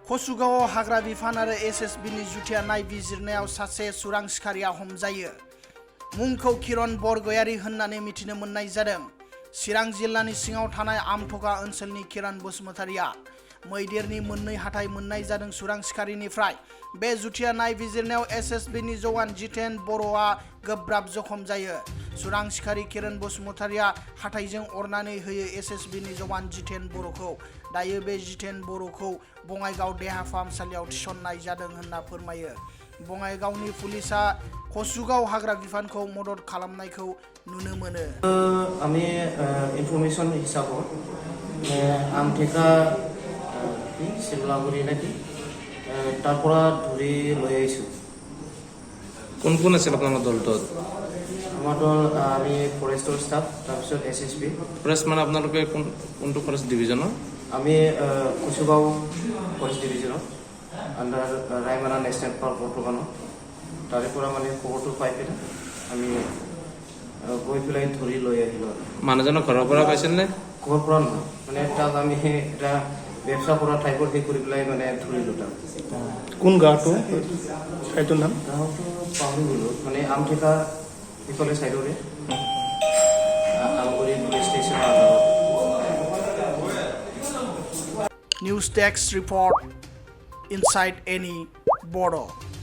कसुगाव हाग्रा बिफान आरो SSB नि जुथिया नायबिजिरनायाव सासे सुरां सिखारिया हमजायो। मुंखौ किरण बरगयारी होननानै मिथिनो मोननाय जादों। चिरां जिल्लानि सिङाव थानाय आमथगा ओनसोलनि किरण बसुमतारिया मैदेरनि मोननै हाथाय मोननाय जादों सुरां सिखारिनिफ्राय। बे जुथिया नायबिजिरनायाव SSB नि जवान जितेन बर'आ गोब्राब जखम जायो। सुरां सिखारि किरण बसुमतारिया हाथायजों अरनानै होयो SSB नि जवान जितेन बर'खौ। दायो बे जितेन बर'खौ बङाइगाव देहा फाहामसालियाव थिसननाय जादों होनना फोरमायो। बङाइगावनि पुलिसा कसुगाव हाग्रा बिफानखौ मदद खालामनायखौ नुनो मोनो। আমি ইনফরমেশন হিসাবত আমঠেকা শিমলাগুড়ি নাকি তারপরা ধরে লৈ আইছো। কোন কোন আছিল আপনার দলটোত? আমার দল আমি ফরেস্টর স্টাফ, তাৰপিছত SSB। ফৰেস্ট মানে আপনালোকে কোনটো ফৰেস্ট ডিভিজনৰ? আমি কুচুগাঁও ফৰেস্ট ডিভিজনত আন্ডাৰ ৰায়মানা ন্যাশনাল পাৰ্ক বৰ্তমানত তাৰে পৰা মানে খবৰটো পাই পেলাই আমি গৈ পেলাই ধৰি লৈ আহিলোঁ। মানুহজনৰ ঘৰৰ পৰা পাইছিল নে? ঘৰৰ পৰা নহয়, মানে তাক আমি এটা ব্যৱসা কৰা টাইপৰ সেই কৰি পেলাই মানে ধৰিলোঁ তাক। কোন গাঁৱটো? ঠাইটোৰ নাম? গাঁৱটো পাহৰি গ'লোঁ, মানে আমঠেকা ইফালে চাইডৰে আমগুৰি পুলিচ ষ্টেচনৰ আণ্ডাৰত। News Desk report inside any Bodo.